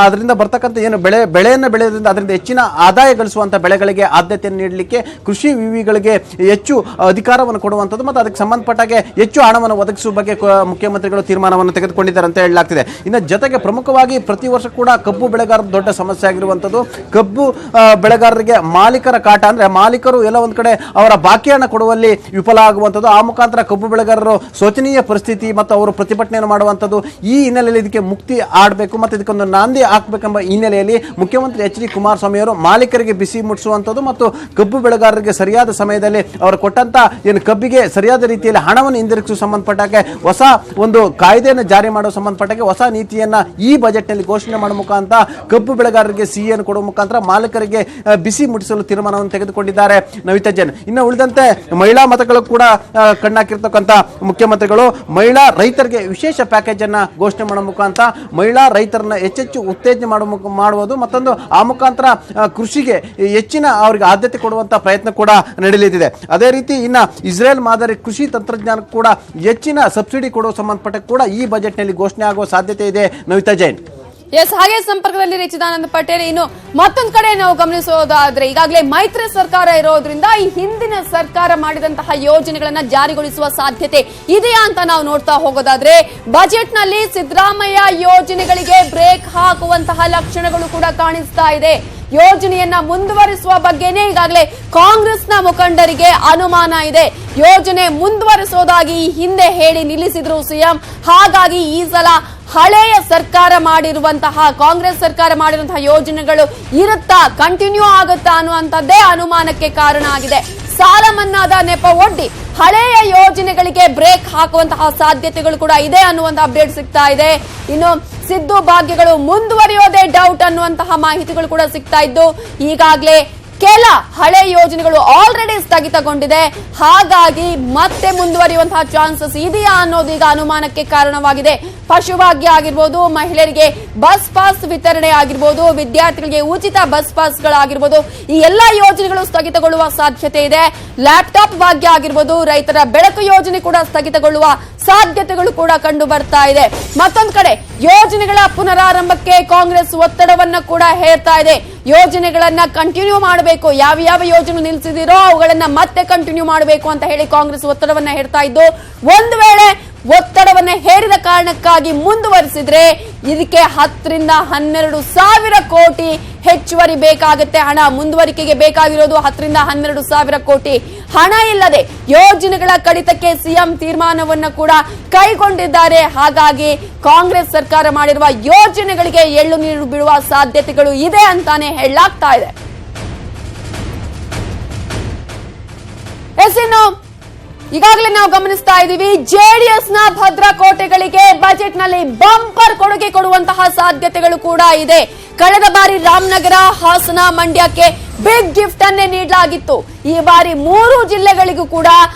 ಅದರಿಂದ ಬರ್ತಕ್ಕಂಥ ಏನು ಬೆಳೆಯನ್ನು ಬೆಳೆಯೋದ್ರಿಂದ ಅದರಿಂದ ಹೆಚ್ಚಿನ ಆದಾಯ ಗಳಿಸುವಂತ ಬೆಳೆಗಳಿಗೆ ಆದ್ಯತೆಯನ್ನು ನೀಡಲಿಕ್ಕೆ ಕೃಷಿ ವಿವಿಗಳಿಗೆ ಹೆಚ್ಚು ಅಧಿಕಾರವನ್ನು ಕೊಡುವಂಥದ್ದು ಮತ್ತು ಅದಕ್ಕೆ ಸಂಬಂಧಪಟ್ಟಾಗೆ ಹೆಚ್ಚು ಹಣವನ್ನು ಒದಗಿಸುವ ಬಗ್ಗೆ ಮುಖ್ಯಮಂತ್ರಿಗಳು ತೀರ್ಮಾನವನ್ನು ತೆಗೆದುಕೊಂಡಿದ್ದಾರೆ ಅಂತ ಹೇಳಲಾಗ್ತಿದೆ. ಇನ್ನು ಜೊತೆಗೆ ಪ್ರಮುಖವಾಗಿ ಪ್ರತಿ ವರ್ಷ ಕೂಡ ಕಬ್ಬು ಬೆಳೆಗಾರರ ದೊಡ್ಡ ಸಮಸ್ಯೆ ಆಗಿರುವಂಥದ್ದು. ಕಬ್ಬು ಬೆಳೆಗಾರರಿಗೆ ಮಾಲೀಕರ ಕಾಟ, ಅಂದ್ರೆ ಮಾಲೀಕರು ಎಲ್ಲ ಒಂದ್ ಕಡೆ ಅವರ ಬಾಕಿ ಹಣ ಕೊಡುವಲ್ಲಿ ವಿಫಲ ಆಗುವಂಥದ್ದು. ಆ ಮುಖಾಂತರ ಕಬ್ಬು ಬೆಳೆಗಾರರು ಶೋಚನೀಯ ಪರಿಸ್ಥಿತಿ ಮತ್ತು ಅವರು ಪ್ರತಿಭಟನೆಯನ್ನು ಮಾಡುವಂಥದ್ದು. ಈ ಹಿನ್ನೆಲೆಯಲ್ಲಿ ಇದಕ್ಕೆ ಮುಕ್ತಿ ಆಡಬೇಕು ಮತ್ತು ಇದಕ್ಕೊಂದು ನಾಂದಿ ಹಾಕಬೇಕೆಂಬ ಹಿನ್ನೆಲೆಯಲ್ಲಿ ಮುಖ್ಯಮಂತ್ರಿ ಎಚ್ ಡಿ ಕುಮಾರಸ್ವಾಮಿ ಅವರು ಮಾಲೀಕರಿಗೆ ಬಿಸಿ ಮುಟ್ಟಿಸುವಂಥದ್ದು ಮತ್ತು ಕಬ್ಬು ಬೆಳೆಗಾರರಿಗೆ ಸರಿಯಾದ ಸಮಯದಲ್ಲಿ ಅವರು ಕೊಟ್ಟಂತ ಏನು ಕಬ್ಬಿಗೆ ಸರಿಯಾದ ರೀತಿಯಲ್ಲಿ ಹಣವನ್ನು ಹಿಂದಿರುಗಿಸುವ ಸಂಬಂಧಪಟ್ಟಾಗೆ ಹೊಸ ಒಂದು ಕಾಯ್ದೆಯನ್ನು ಜಾರಿ ಮಾಡುವ ಸಂಬಂಧಪಟ್ಟಾಗೆ ಹೊಸ ನೀತಿಯನ್ನ ಈ ಬಜೆಟ್ ನಲ್ಲಿ ಘೋಷಣೆ ಮಾಡುವ ಮುಖಾಂತರ ಕಬ್ಬು ಬೆಳೆಗಾರರಿಗೆ ಸಿಹಿಯನ್ನು ಕೊಡುವ ಮುಖಾಂತರ ಮಾಲೀಕರಿಗೆ ಬಿಸಿ ಮುಟ್ಟಿಸಲು ತೀರ್ಮಾನವನ್ನು ತೆಗೆದುಕೊಂಡಿದ್ದಾರೆ ನವಿತಾ ಜೈನ್. ಇನ್ನು ಉಳಿದಂತೆ ಮಹಿಳಾ ಮತಗಳು ಕೂಡ ಕಣ್ಣಾಕಿರ್ತಕ್ಕಂಥ ಮುಖ್ಯಮಂತ್ರಿಗಳು ಮಹಿಳಾ ರೈತರಿಗೆ ವಿಶೇಷ ಪ್ಯಾಕೇಜ್ ಅನ್ನ ಘೋಷಣೆ ಮಾಡುವ ಮುಖಾಂತರ ಮಹಿಳಾ ರೈತರನ್ನ ಹೆಚ್ಚೆಚ್ಚು ಉತ್ತೇಜನ ಮಾಡುವುದು ಮತ್ತೊಂದು ಆ ಮುಖಾಂತರ ಕೃಷಿಗೆ ಹೆಚ್ಚಿನ ಅವರಿಗೆ ಆದ್ಯತೆ ಕೊಡುವಂತ ಪ್ರಯತ್ನ ಕೂಡ ನಡೆಯಲಿದೆ. ಅದೇ ರೀತಿ ಇನ್ನ ಇಸ್ರೇಲ್ ಮಾದರಿ ಕೃಷಿ ತಂತ್ರಜ್ಞಾನಕ್ಕೆ ಕೂಡ ಹೆಚ್ಚಿನ ಸಬ್ಸಿಡಿ ಕೊಡುವ ಸಂಬಂಧಪಟ್ಟ ಕೂಡ ಈ ಬಜೆಟ್ ನಲ್ಲಿ ಘೋಷಣೆ ಆಗುವ ಸಾಧ್ಯತೆ ಇದೆ ನವಿತಾ ಜೈನ್. ಎಸ್, ಹಾಗೆ ಸಂಪರ್ಕದಲ್ಲಿ ಚಿದಾನಂದ ಪಟೇಲ್. ಇನ್ನು ಮತ್ತೊಂದು ಕಡೆ ನಾವು ಗಮನಿಸೋದಾದ್ರೆ ಈಗಾಗಲೇ ಮೈತ್ರಿ ಸರ್ಕಾರ ಇರೋದ್ರಿಂದ ಈ ಹಿಂದಿನ ಸರ್ಕಾರ ಮಾಡಿದಂತಹ ಯೋಜನೆಗಳನ್ನ ಜಾರಿಗೊಳಿಸುವ ಸಾಧ್ಯತೆ ಇದೆಯಾ ಅಂತ ನಾವು ನೋಡ್ತಾ ಹೋಗೋದಾದ್ರೆ ಬಜೆಟ್ ನಲ್ಲಿ ಸಿದ್ದರಾಮಯ್ಯ ಯೋಜನೆಗಳಿಗೆ ಬ್ರೇಕ್ ಹಾಕುವಂತಹ ಲಕ್ಷಣಗಳು ಕೂಡ ಕಾಣಿಸ್ತಾ ಇದೆ. ಯೋಜನೆಯನ್ನ ಮುಂದುವರಿಸುವ ಬಗ್ಗೆನೇ ಈಗಾಗಲೇ ಕಾಂಗ್ರೆಸ್ನ ಮುಖಂಡರಿಗೆ ಅನುಮಾನ ಇದೆ. ಯೋಜನೆ ಮುಂದುವರಿಸೋದಾಗಿ ಹಿಂದೆ ಹೇಳಿ ನಿಲ್ಲಿಸಿದ್ರು ಸಿಎಂ. ಹಾಗಾಗಿ ಈ ಸಲ ಹಳೆಯ ಸರ್ಕಾರ ಮಾಡಿರುವಂತಹ ಕಾಂಗ್ರೆಸ್ ಸರ್ಕಾರ ಮಾಡಿರುವಂತಹ ಯೋಜನೆಗಳು ಇರುತ್ತಾ, ಕಂಟಿನ್ಯೂ ಆಗುತ್ತಾ ಅನ್ನುವಂಥದ್ದೇ ಅನುಮಾನಕ್ಕೆ ಕಾರಣ ಆಗಿದೆ. ಸಾಲ ಮನ್ನಾದ ನೆಪ ಒಡ್ಡಿ ಹಳೆಯ ಯೋಜನೆಗಳಿಗೆ ಬ್ರೇಕ್ ಹಾಕುವಂತಹ ಸಾಧ್ಯತೆಗಳು ಕೂಡ ಇದೆ ಅನ್ನುವಂತಹ ಅಪ್ಡೇಟ್ ಸಿಗ್ತಾ ಇದೆ. ಇನ್ನು ಸಿದ್ದು ಭಾಗ್ಯಗಳು ಮುಂದುವರಿಯೋದೇ ಡೌಟ್ ಅನ್ನುವಂತಹ ಮಾಹಿತಿಗಳು ಕೂಡ ಸಿಗ್ತಾ ಇದ್ದು ಈಗಾಗಲೇ ಕೆಲ ಹಳೆ ಯೋಜನೆಗಳು ಆಲ್ರೆಡಿ ಸ್ಥಗಿತಗೊಂಡಿದೆ. ಹಾಗಾಗಿ ಮತ್ತೆ ಮುಂದುವರಿಯುವಂತಹ ಚಾನ್ಸಸ್ ಇದೆಯಾ ಅನ್ನೋದು ಈಗ ಅನುಮಾನಕ್ಕೆ ಕಾರಣವಾಗಿದೆ. ಪಶುಭಾಗ್ಯ ಆಗಿರ್ಬೋದು, ಮಹಿಳೆಯರಿಗೆ ಬಸ್ ಪಾಸ್ ವಿತರಣೆ ಆಗಿರ್ಬೋದು, ವಿದ್ಯಾರ್ಥಿಗಳಿಗೆ ಉಚಿತ ಬಸ್ ಪಾಸ್ಗಳಾಗಿರ್ಬೋದು, ಈ ಎಲ್ಲಾ ಯೋಜನೆಗಳು ಸ್ಥಗಿತಗೊಳ್ಳುವ ಸಾಧ್ಯತೆ ಇದೆ. ಲ್ಯಾಪ್ಟಾಪ್ ಭಾಗ್ಯ ಆಗಿರ್ಬೋದು, ರೈತರ ಬೆಳಕು ಯೋಜನೆ ಕೂಡ ಸ್ಥಗಿತಗೊಳ್ಳುವ ಸಾಧ್ಯತೆಗಳು ಕೂಡ ಕಂಡು ಬರ್ತಾ ಇದೆ. ಮತ್ತೊಂದು ಕಡೆ ಯೋಜನೆಗಳ ಪುನರಾರಂಭಕ್ಕೆ ಕಾಂಗ್ರೆಸ್ ಒತ್ತಡವನ್ನ ಕೂಡ ಹೇರ್ತಾ ಇದೆ. ಯೋಜನೆಗಳನ್ನ ಕಂಟಿನ್ಯೂ ಮಾಡಬೇಕು, ಯಾವ ಯೋಜನೆ ನಿಲ್ಲಿಸಿದಿರೋ ಅವುಗಳನ್ನ ಮತ್ತೆ ಕಂಟಿನ್ಯೂ ಮಾಡಬೇಕು ಅಂತ ಹೇಳಿ ಕಾಂಗ್ರೆಸ್ ಒತ್ತಡವನ್ನ ಹೇರ್ತಾ ಇದ್ದು, ಒಂದು ವೇಳೆ ಒತ್ತಡವನ್ನ ಹೇರಿದ ಕಾರಣಕ್ಕಾಗಿ ಮುಂದುವರಿಸಿದ್ರೆ ಇದಕ್ಕೆ 10 ರಿಂದ 12 ಸಾವಿರ ಕೋಟಿ ಹೆಚ್ಚುವರಿ ಬೇಕಾಗುತ್ತೆ. ಹಣ ಮುಂದುವರಿಕೆಗೆ ಬೇಕಾಗಿರೋದು 10 ರಿಂದ 12 ಸಾವಿರ ಕೋಟಿ. ಹಣ ಇಲ್ಲದೆ ಯೋಜನೆಗಳ ಕಡಿತಕ್ಕೆ ಸಿಎಂ ತೀರ್ಮಾನವನ್ನು ಕೂಡ ಕೈಗೊಂಡಿದ್ದಾರೆ. ಹಾಗಾಗಿ ಕಾಂಗ್ರೆಸ್ ಸರ್ಕಾರ ಮಾಡಿರುವ ಯೋಜನೆಗಳಿಗೆ ಎಳ್ಳು ನೀರು ಬಿಡುವ ಸಾಧ್ಯತೆಗಳು ಇದೆ ಅಂತಾನೆ ಹೇಳಲಾಗ್ತಾ ಇದೆ. ಇನ್ನು ಈಗಾಗಲೇ ನಾವು ಗಮನಿಸ್ತಾ ಇದ್ದೀವಿ, ಜೆಡಿಎಸ್ನ ಭದ್ರಕೋಟೆಗಳಿಗೆ ಬಜೆಟ್ ನಲ್ಲಿ ಬಂಪರ್ ಕೊಡುಗೆ ಕೊಡುವಂತಹ ಸಾಧ್ಯತೆಗಳು ಕೂಡ ಇದೆ. ಕಳೆದ ಬಾರಿ ರಾಮನಗರ, ಹಾಸನ, ಮಂಡ್ಯಕ್ಕೆ ಬಿಗ್ ಗಿಫ್ಟ್ ಅನ್ನೇ ನೀಡಲಾಗಿತ್ತು. ಈ ಬಾರಿ 3 ಜಿಲ್ಲೆಗಳಿಗೂ ಕೂಡ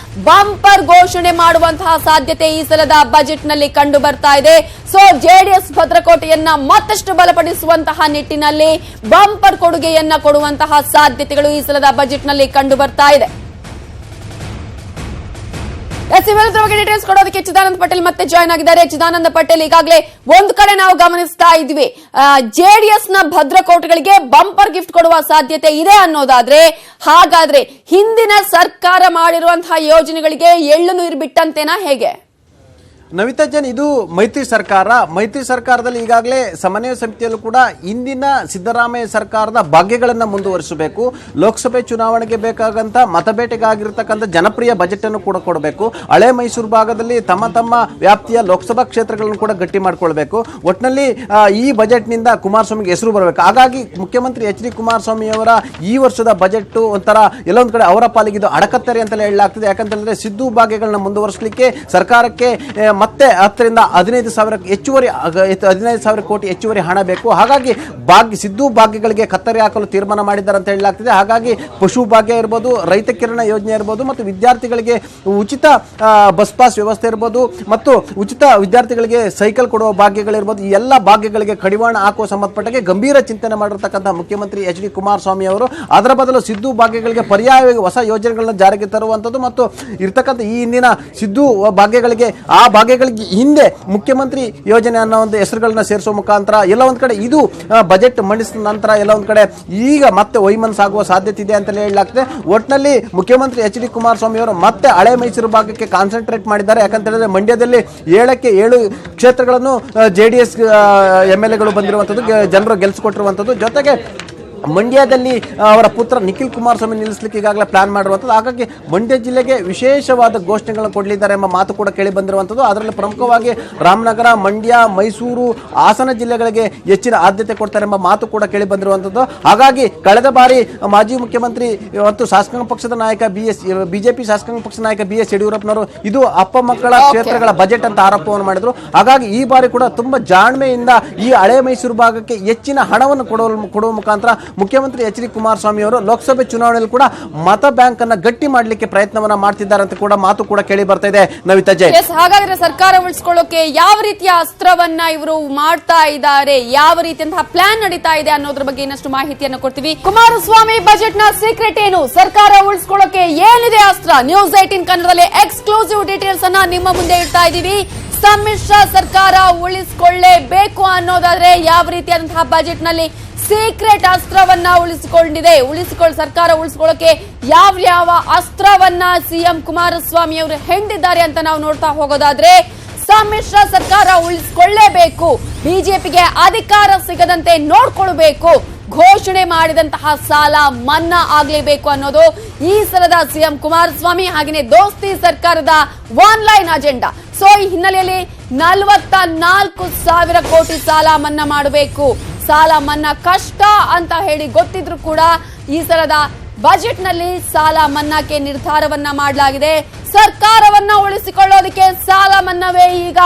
ಬಂಪರ್ ಘೋಷಣೆ ಮಾಡುವಂತಹ ಸಾಧ್ಯತೆ ಈ ಸಲದ ಬಜೆಟ್ ನಲ್ಲಿ ಕಂಡು ಬರ್ತಾ ಇದೆ. ಸೊ ಜೆಡಿಎಸ್ ಭದ್ರಕೋಟೆಯನ್ನ ಮತ್ತಷ್ಟು ಬಲಪಡಿಸುವಂತಹ ನಿಟ್ಟಿನಲ್ಲಿ ಬಂಪರ್ ಕೊಡುಗೆಯನ್ನ ಕೊಡುವಂತಹ ಸಾಧ್ಯತೆಗಳು ಈ ಸಲದ ಬಜೆಟ್ ನಲ್ಲಿ ಕಂಡು ಬರ್ತಾ ಇದೆ. ಡೀಟೇಲ್ಸ್ ಕೊಡೋದಕ್ಕೆ ಚಿದಾನಂದ ಪಟೇಲ್ ಮತ್ತೆ ಜಾಯ್ನ್ ಆಗಿದ್ದಾರೆ. ಚಿದಾನಂದ ಪಟೇಲ್, ಈಗಾಗಲೇ ಒಂದು ಕಡೆ ನಾವು ಗಮನಿಸ್ತಾ ಇದ್ವಿ, ಜೆಡಿಎಸ್ ನ ಭದ್ರಕೋಟೆಗಳಿಗೆ ಬಂಪರ್ ಗಿಫ್ಟ್ ಕೊಡುವ ಸಾಧ್ಯತೆ ಇದೆ ಅನ್ನೋದಾದ್ರೆ, ಹಾಗಾದ್ರೆ ಹಿಂದಿನ ಸರ್ಕಾರ ಮಾಡಿರುವಂತಹ ಯೋಜನೆಗಳಿಗೆ ಎಳ್ಳು ನೀರು ಬಿಟ್ಟಂತೇನಾ, ಹೇಗೆ? ನವಿತಾ ಜನ್, ಇದು ಮೈತ್ರಿ ಸರ್ಕಾರದಲ್ಲಿ ಈಗಾಗಲೇ ಸಮನ್ವಯ ಸಮಿತಿಯಲ್ಲೂ ಕೂಡ ಇಂದಿನ ಸಿದ್ದರಾಮಯ್ಯ ಸರ್ಕಾರದ ಭಾಗ್ಯಗಳನ್ನ ಮುಂದುವರಿಸಬೇಕು, ಲೋಕಸಭೆ ಚುನಾವಣೆಗೆ ಬೇಕಾಗಂತ ಮತಬೇಟೆಗಾಗಿರ್ತಕ್ಕಂಥ ಜನಪ್ರಿಯ ಬಜೆಟ್ ಅನ್ನು ಕೂಡ ಕೊಡಬೇಕು, ಹಳೆ ಮೈಸೂರು ಭಾಗದಲ್ಲಿ ತಮ್ಮ ತಮ್ಮ ವ್ಯಾಪ್ತಿಯ ಲೋಕಸಭಾ ಕ್ಷೇತ್ರಗಳನ್ನು ಕೂಡ ಗಟ್ಟಿ ಮಾಡಿಕೊಳ್ಬೇಕು. ಒಟ್ಟಿನಲ್ಲಿ ಈ ಬಜೆಟ್ ನಿಂದ ಕುಮಾರಸ್ವಾಮಿಗೆ ಹೆಸರು ಬರಬೇಕು. ಹಾಗಾಗಿ ಮುಖ್ಯಮಂತ್ರಿ HD ಕುಮಾರಸ್ವಾಮಿ ಅವರ ಈ ವರ್ಷದ ಬಜೆಟ್ ಒಂಥರ ಎಲ್ಲೊಂದ್ ಕಡೆ ಅವರ ಪಾಲಿಗಿದ್ದು ಅಡಕತ್ತರೆ ಅಂತಲೇ ಹೇಳಲಾಗ್ತದೆ. ಯಾಕಂತಂದ್ರೆ ಸಿದ್ದು ಭಾಗ್ಯಗಳನ್ನ ಮುಂದುವರಿಸಲಿಕ್ಕೆ ಸರ್ಕಾರಕ್ಕೆ ಮತ್ತೆ 10 ರಿಂದ 15,000 ಕೋಟಿ ಹೆಚ್ಚುವರಿ ಹಣ ಬೇಕು. ಹಾಗಾಗಿ ಸಿದ್ದು ಭಾಗ್ಯಗಳಿಗೆ ಕತ್ತರಿ ಹಾಕಲು ತೀರ್ಮಾನ ಮಾಡಿದ್ದಾರೆ ಅಂತ ಹೇಳಲಾಗ್ತಿದೆ. ಹಾಗಾಗಿ ಪಶು ಭಾಗ್ಯ ಇರ್ಬೋದು, ರೈತ ಕಿರಣ ಯೋಜನೆ ಇರ್ಬೋದು, ಮತ್ತು ವಿದ್ಯಾರ್ಥಿಗಳಿಗೆ ಉಚಿತ ಬಸ್ ಪಾಸ್ ವ್ಯವಸ್ಥೆ ಇರ್ಬೋದು, ಮತ್ತು ಉಚಿತ ವಿದ್ಯಾರ್ಥಿಗಳಿಗೆ ಸೈಕಲ್ ಕೊಡುವ ಭಾಗ್ಯಗಳಿರ್ಬೋದು, ಈ ಎಲ್ಲ ಭಾಗ್ಯಗಳಿಗೆ ಕಡಿವಾಣ ಹಾಕುವ ಸಂಬಂಧಪಟ್ಟಂಗೆ ಗಂಭೀರ ಚಿಂತನೆ ಮಾಡಿರ್ತಕ್ಕಂಥ ಮುಖ್ಯಮಂತ್ರಿ HD ಕುಮಾರಸ್ವಾಮಿ ಅವರು ಅದರ ಬದಲು ಸಿದ್ದು ಭಾಗ್ಯಗಳಿಗೆ ಪರ್ಯಾಯವಾಗಿ ಹೊಸ ಯೋಜನೆಗಳನ್ನ ಜಾರಿಗೆ ತರುವಂಥದ್ದು ಮತ್ತು ಇರ್ತಕ್ಕಂಥ ಈ ಹಿಂದಿನ ಸಿದ್ದು ಭಾಗ್ಯಗಳಿಗೆ ಆ ಭಾಗ್ಯಗಳಿಗೆ ಹಿಂದೆ ಮುಖ್ಯಮಂತ್ರಿ ಯೋಜನೆ ಅನ್ನೋ ಒಂದು ಹೆಸರುಗಳನ್ನ ಸೇರಿಸುವ ಮುಖಾಂತರ ಎಲ್ಲ ಒಂದ್ ಕಡೆ ಇದು ಬಜೆಟ್ ಮಂಡಿಸಿದ ನಂತರ ಎಲ್ಲ ಒಂದ್ ಕಡೆ ಈಗ ಮತ್ತೆ ವೈಮನಸ್ಸಾಗುವ ಸಾಧ್ಯತೆ ಇದೆ ಅಂತಲೇ ಹೇಳಲಾಗ್ತದೆ. ಒಟ್ಟಿನಲ್ಲಿ ಮುಖ್ಯಮಂತ್ರಿ HD ಕುಮಾರಸ್ವಾಮಿ ಅವರು ಮತ್ತೆ ಹಳೆ ಮೈಸೂರು ಭಾಗಕ್ಕೆ ಕಾನ್ಸಂಟ್ರೇಟ್ ಮಾಡಿದ್ದಾರೆ. ಯಾಕಂತ ಹೇಳಿದ್ರೆ ಮಂಡ್ಯದಲ್ಲಿ 7 ಕ್ಷೇತ್ರಗಳನ್ನು JDS MLAಗಳು ಬಂದಿರುವಂಥದ್ದು, ಜನರು ಗೆಲ್ಲಿಸಿಕೊಟ್ಟಿರುವಂಥದ್ದು. ಜೊತೆಗೆ ಮಂಡ್ಯದಲ್ಲಿ ಅವರ ಪುತ್ರ ನಿಖಿಲ್ ಕುಮಾರಸ್ವಾಮಿ ನಿಲ್ಲಿಸಲಿಕ್ಕೆ ಈಗಾಗಲೇ ಪ್ಲಾನ್ ಮಾಡಿರುವಂಥದ್ದು. ಹಾಗಾಗಿ ಮಂಡ್ಯ ಜಿಲ್ಲೆಗೆ ವಿಶೇಷವಾದ ಘೋಷಣೆಗಳನ್ನು ಕೊಡಲಿದ್ದಾರೆ ಎಂಬ ಮಾತು ಕೂಡ ಕೇಳಿ ಬಂದಿರುವಂಥದ್ದು. ಅದರಲ್ಲಿ ಪ್ರಮುಖವಾಗಿ ರಾಮನಗರ, ಮಂಡ್ಯ, ಮೈಸೂರು, ಹಾಸನ ಜಿಲ್ಲೆಗಳಿಗೆ ಹೆಚ್ಚಿನ ಆದ್ಯತೆ ಕೊಡ್ತಾರೆ ಎಂಬ ಮಾತು ಕೂಡ ಕೇಳಿ ಬಂದಿರುವಂಥದ್ದು. ಹಾಗಾಗಿ ಕಳೆದ ಬಾರಿ ಮಾಜಿ ಮುಖ್ಯಮಂತ್ರಿ ಮತ್ತು ಶಾಸಕಾಂಗ ಪಕ್ಷದ ನಾಯಕ ಬಿಜೆಪಿ ಶಾಸಕಾಂಗ ಪಕ್ಷದ ನಾಯಕ BS ಯಡಿಯೂರಪ್ಪನವರು ಇದು ಅಪ್ಪ ಮಕ್ಕಳ ಕ್ಷೇತ್ರಗಳ ಬಜೆಟ್ ಅಂತ ಆರೋಪವನ್ನು ಮಾಡಿದ್ರು. ಹಾಗಾಗಿ ಈ ಬಾರಿ ಕೂಡ ತುಂಬಾ ಜಾಣ್ಮೆಯಿಂದ ಈ ಹಳೆ ಮೈಸೂರು ಭಾಗಕ್ಕೆ ಹೆಚ್ಚಿನ ಹಣವನ್ನು ಕೊಡುವ ಮುಖಾಂತರ ಮುಖ್ಯಮಂತ್ರಿ HD ಕುಮಾರಸ್ವಾಮಿ ಅವರು ಲೋಕಸಭೆ ಚುನಾವಣೆಯಲ್ಲಿ ಕೂಡ ಮತ ಬ್ಯಾಂಕ್ ಅನ್ನ ಗಟ್ಟಿ ಮಾಡಲಿಕ್ಕೆ ಪ್ರಯತ್ನವನ್ನ ಮಾಡ್ತಿದ್ದಾರೆ ಅಂತ ಕೂಡ ಮಾತು ಕೂಡ ಕೇಳಿ ಬರ್ತಾ ಇದೆ. ನವಿತಾ ಜೈ, ಹಾಗಾದ್ರೆ ಸರ್ಕಾರ ಉಳಿಸ್ಕೊಳ್ಳೋಕೆ ಯಾವ ರೀತಿಯ ಅಸ್ತ್ರವನ್ನ ಇವರು ಮಾಡ್ತಾ ಇದ್ದಾರೆ, ಯಾವ ರೀತಿಯಂತಹ ಪ್ಲಾನ್ ನಡೀತಾ ಇದೆ ಅನ್ನೋದ್ರ ಬಗ್ಗೆ ಇನ್ನಷ್ಟು ಮಾಹಿತಿಯನ್ನು ಕೊಡ್ತೀವಿ. ಕುಮಾರಸ್ವಾಮಿ ಬಜೆಟ್ ನ ಸೀಕ್ರೆಟ್ ಏನು, ಸರ್ಕಾರ ಉಳಿಸ್ಕೊಳ್ಳೋಕೆ ಏನಿದೆ ಅಸ್ತ್ರ, ನ್ಯೂಸ್ 18 ಕನ್ನಡದಲ್ಲಿ ಎಕ್ಸ್ಕ್ಲೂಸಿವ್ ಡೀಟೇಲ್ಸ್ ಅನ್ನ ನಿಮ್ಮ ಮುಂದೆ ಇಡ್ತಾ ಇದ್ದೀವಿ. ಸಮ್ಮಿಶ್ರ ಸರ್ಕಾರ ಉಳಿಸಿಕೊಳ್ಳೇಬೇಕು ಅನ್ನೋದಾದ್ರೆ ಯಾವ ರೀತಿಯಾದಂತಹ ಬಜೆಟ್ ನಲ್ಲಿ ಸೀಕ್ರೆಟ್ ಅಸ್ತ್ರವನ್ನ ಸರ್ಕಾರ ಉಳಿಸಿಕೊಳ್ಳೋಕೆ ಯಾವ ಅಸ್ತ್ರವನ್ನ ಸಿಎಂ ಕುಮಾರಸ್ವಾಮಿ ಅವರು ಹೆಂಡಿದ್ದಾರೆ ಅಂತ ನಾವು ನೋಡ್ತಾ ಹೋಗೋದಾದ್ರೆ, ಸಮ್ಮಿಶ್ರ ಸರ್ಕಾರ ಉಳಿಸಿಕೊಳ್ಳೇಬೇಕು, ಬಿಜೆಪಿಗೆ ಅಧಿಕಾರ ಸಿಗದಂತೆ ನೋಡ್ಕೊಳ್ಬೇಕು, ಘೋಷಣೆ ಮಾಡಿದಂತಹ ಸಾಲ ಮನ್ನಾ ಆಗಲೇಬೇಕು ಅನ್ನೋದು ಈ ಸಲದ ಸಿಎಂ ಕುಮಾರಸ್ವಾಮಿ ಹಾಗೆಯೇ ದೋಸ್ತಿ ಸರ್ಕಾರದ ಆನ್ಲೈನ್ ಅಜೆಂಡಾ. ಸೊ ಈ ಹಿನ್ನೆಲೆಯಲ್ಲಿ 44,000 ಕೋಟಿ ಸಾಲ ಮನ್ನಾ ಮಾಡಬೇಕು. ಸಾಲ ಮನ್ನಾ ಕಷ್ಟ ಅಂತ ಹೇಳಿ ಗೊತ್ತಿದ್ರು ಕೂಡ ಈ ಸಲದ ಬಜೆಟ್ ನಲ್ಲಿ ಸಾಲ ಮನ್ನಾಕ್ಕೆ ನಿರ್ಧಾರವನ್ನ ಮಾಡಲಾಗಿದೆ. ಸರ್ಕಾರವನ್ನ ಉಳಿಸಿಕೊಳ್ಳೋದಕ್ಕೆ ಸಾಲ ಮನ್ನಾವೇ ಈಗ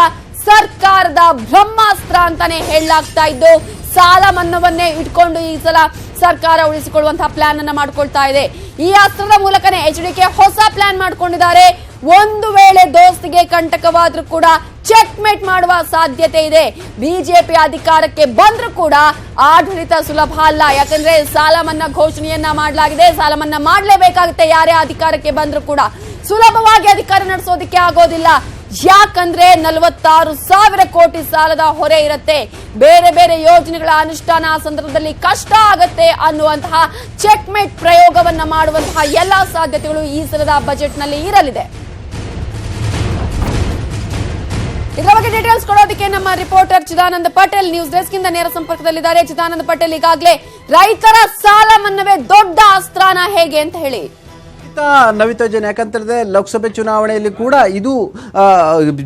ಸರ್ಕಾರದ ಬ್ರಹ್ಮಾಸ್ತ್ರ ಅಂತಾನೆ ಹೇಳಲಾಗ್ತಾ ಇದ್ದು, ಸಾಲ ಮನ್ನಾವನ್ನೇ ಇಟ್ಕೊಂಡು ಈ ಸಲ ಸರ್ಕಾರ ಉಳಿಸಿಕೊಳ್ಳುವಂತಹ ಪ್ಲಾನ್ ಅನ್ನ ಮಾಡ್ಕೊಳ್ತಾ ಇದೆ. ಈ ಅಸ್ತ್ರದ ಮೂಲಕನೇ HDK ಹೊಸ ಪ್ಲಾನ್ ಮಾಡ್ಕೊಂಡಿದ್ದಾರೆ. ಒಂದು ವೇಳೆ ದೋಸ್ತಿಗೆ ಕಂಟಕವಾದ್ರೂ ಕೂಡ ಚೆಕ್ ಮೇಟ್ ಮಾಡುವ ಸಾಧ್ಯತೆ ಇದೆ. ಬಿಜೆಪಿ ಅಧಿಕಾರಕ್ಕೆ ಬಂದ್ರೂ ಕೂಡ ಆಡಳಿತ ಸುಲಭ ಅಲ್ಲ. ಯಾಕಂದ್ರೆ ಸಾಲ ಮನ್ನಾ ಘೋಷಣೆಯನ್ನ ಮಾಡಲಾಗಿದೆ, ಸಾಲ ಮನ್ನಾ ಮಾಡಲೇಬೇಕಾಗುತ್ತೆ. ಯಾರೇ ಅಧಿಕಾರಕ್ಕೆ ಬಂದ್ರೂ ಕೂಡ ಸುಲಭವಾಗಿ ಅಧಿಕಾರ ನಡೆಸೋದಕ್ಕೆ ಆಗೋದಿಲ್ಲ. ಯಾಕಂದ್ರೆ 46,000 ಕೋಟಿ ಸಾಲದ ಹೊರೆ ಇರುತ್ತೆ. ಬೇರೆ ಬೇರೆ ಯೋಜನೆಗಳ ಅನುಷ್ಠಾನ ಆ ಸಂದರ್ಭದಲ್ಲಿ ಕಷ್ಟ ಆಗತ್ತೆ ಅನ್ನುವಂತಹ ಚೆಕ್ ಮೇಟ್ ಪ್ರಯೋಗವನ್ನ ಮಾಡುವಂತಹ ಎಲ್ಲಾ ಸಾಧ್ಯತೆಗಳು ಈ ಸಲದ ಬಜೆಟ್ ನಲ್ಲಿ ಇರಲಿದೆ. ಇದರ ಬಗ್ಗೆ ಡೀಟೇಲ್ಸ್ ಕೊಡೋದಕ್ಕೆ ನಮ್ಮ reporter Chidananda Patel news desk ಇಂದ ನೇರ ಸಂಪರ್ಕದಲ್ಲಿದ್ದಾರೆ. ಚಿದಾನಂದ ಪಟೇಲ್, ಈಗಾಗಲೇ ರೈತರ ಸಾಲ ಮನ್ನವೇ ದೊಡ್ಡ ಅಸ್ತ್ರನ ಹೇಗೆ ಅಂತ ಹೇಳಿ. ನವಿತಾ ಜೈನ್, ಯಾಕಂತಂದ್ರೆ ಲೋಕಸಭೆ ಚುನಾವಣೆಯಲ್ಲಿ ಕೂಡ ಇದು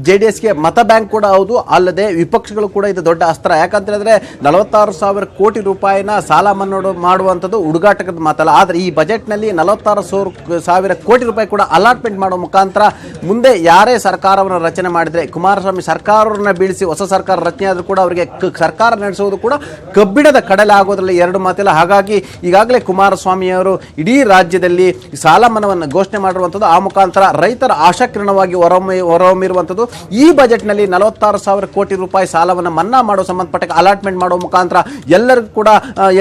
JDSಗೆ ಮತ ಬ್ಯಾಂಕ್ ಕೂಡ ಹೌದು, ಅಲ್ಲದೆ ವಿಪಕ್ಷಗಳು ಕೂಡ ಇದು ದೊಡ್ಡ ಅಸ್ತ್ರ. ಯಾಕಂತಂದ್ರೆ 46,000 ಕೋಟಿ ರೂಪಾಯಿನ ಸಾಲ ಮನ್ನಾ ಮಾಡುವಂಥದ್ದು ಹುಡುಗಾಟದ ಮಾತಲ್ಲ. ಆದ್ರೆ ಈ ಬಜೆಟ್ ನಲ್ಲಿ 46,000 ಕೋಟಿ ರೂಪಾಯಿ ಕೂಡ ಅಲಾಟ್ಮೆಂಟ್ ಮಾಡುವ ಮುಖಾಂತರ ಮುಂದೆ ಯಾರೇ ಸರ್ಕಾರವನ್ನು ರಚನೆ ಮಾಡಿದ್ರೆ, ಕುಮಾರಸ್ವಾಮಿ ಸರ್ಕಾರವನ್ನ ಬೀಳಿಸಿ ಹೊಸ ಸರ್ಕಾರ ರಚನೆ ಆದ್ರೂ ಕೂಡ ಅವರಿಗೆ ಸರ್ಕಾರ ನಡೆಸುವುದು ಕೂಡ ಕಬ್ಬಿಣದ ಕಡಲೆ ಆಗೋದ್ರಲ್ಲಿ ಎರಡು ಮಾತಿಲ್ಲ. ಹಾಗಾಗಿ ಈಗಾಗಲೇ ಕುಮಾರಸ್ವಾಮಿ ಅವರು ಇಡೀ ರಾಜ್ಯದಲ್ಲಿ ಸಾಲ ಮನ್ನಾವನ್ನು ಘೋಷಣೆ ಮಾಡಿರುವಂಥದ್ದು, ಆ ಮುಖಾಂತರ ರೈತರ ಆಶಾಕಿರಣವಾಗಿ ಹೊರಹೊಮ್ಮಿರುವಂಥದ್ದು. ಈ ಬಜೆಟ್ ನಲ್ಲಿ 46,000 ಕೋಟಿ ರೂಪಾಯಿ ಸಾಲವನ್ನು ಮನ್ನಾ ಮಾಡೋ ಸಂಬಂಧಪಟ್ಟ ಅಲಾಟ್ಮೆಂಟ್ ಮಾಡುವ ಮುಖಾಂತರ ಎಲ್ಲರಿಗೂ ಕೂಡ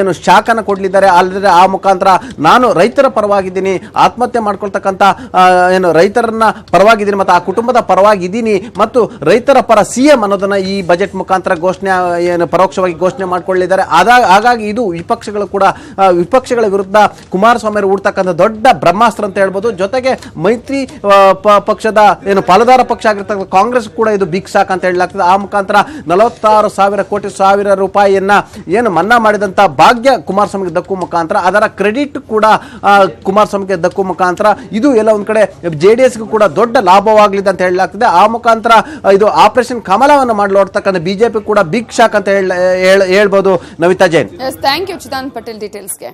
ಏನು ಶಾಖನ ಕೊಡಲಿದ್ದಾರೆ. ಅಲ್ಲದೆ ಆ ಮುಖಾಂತರ ನಾನು ರೈತರ ಪರವಾಗಿದ್ದೀನಿ, ಆತ್ಮಹತ್ಯೆ ಮಾಡ್ಕೊಳ್ತಕ್ಕಂಥ ಏನು ರೈತರನ್ನ ಪರವಾಗಿದ್ದೀನಿ ಮತ್ತು ಆ ಕುಟುಂಬದ ಪರವಾಗಿದ್ದೀನಿ ಮತ್ತು ರೈತರ ಪರ CM ಅನ್ನೋದನ್ನ ಈ ಬಜೆಟ್ ಮುಖಾಂತರ ಘೋಷಣೆ ಏನು ಪರೋಕ್ಷವಾಗಿ ಘೋಷಣೆ ಮಾಡಿಕೊಳ್ಳಿದ್ದಾರೆ. ಹಾಗಾಗಿ ಇದು ವಿಪಕ್ಷಗಳು ಕೂಡ ವಿಪಕ್ಷಗಳ ವಿರುದ್ಧ ಕುಮಾರಸ್ವಾಮಿ ಅವರು ಹೂಡ್ತಕ್ಕಂಥ ದೊಡ್ಡ ಬ್ರಹ್ಮಾಸ್ತ್ರ ಪಾತ್ರ ಅಂತ ಹೇಳ್ಬೋದು. ಜೊತೆಗೆ ಮೈತ್ರಿ ಪಕ್ಷದ ಏನು ಪಾಲುದಾರ ಪಕ್ಷ ಆಗಿರ್ತಕ್ಕಂಥ ಕಾಂಗ್ರೆಸ್ ಕೂಡ ಇದು ಬಿಗ್ ಶಾಕ್ ಅಂತ ಹೇಳಲಾಗ್ತದೆ. ಆ ಮುಖಾಂತರ 46,000 ಕೋಟಿ ರೂಪಾಯಿಯನ್ನ ಏನು ಮನ್ನಾ ಮಾಡಿದಂತ ಭಾಗ್ಯ ಕುಮಾರಸ್ವಾಮಿಗೆ ದಕ್ಕುವ ಮುಖಾಂತರ ಅದರ ಕ್ರೆಡಿಟ್ ಕೂಡ ಕುಮಾರಸ್ವಾಮಿಗೆ ದಕ್ಕುವ ಮುಖಾಂತರ ಇದು ಎಲ್ಲ ಒಂದ್ ಕಡೆ JDS ಕೂಡ ದೊಡ್ಡ ಲಾಭವಾಗಲಿದೆ ಅಂತ ಹೇಳಲಾಗ್ತದೆ. ಆ ಮುಖಾಂತರ ಇದು ಆಪರೇಷನ್ ಕಮಲವನ್ನು ಮಾಡಲೋಡ್ತಕ್ಕಂಥ ಬಿಜೆಪಿ ಕೂಡ ಬಿಗ್ ಶಾಕ್ ಅಂತ ಹೇಳ್ಬೋದು. ನವಿತಾ ಜೈನ್. Thank you Chidan Patel ಡೀಟೇಲ್ಸ್ಗೆ.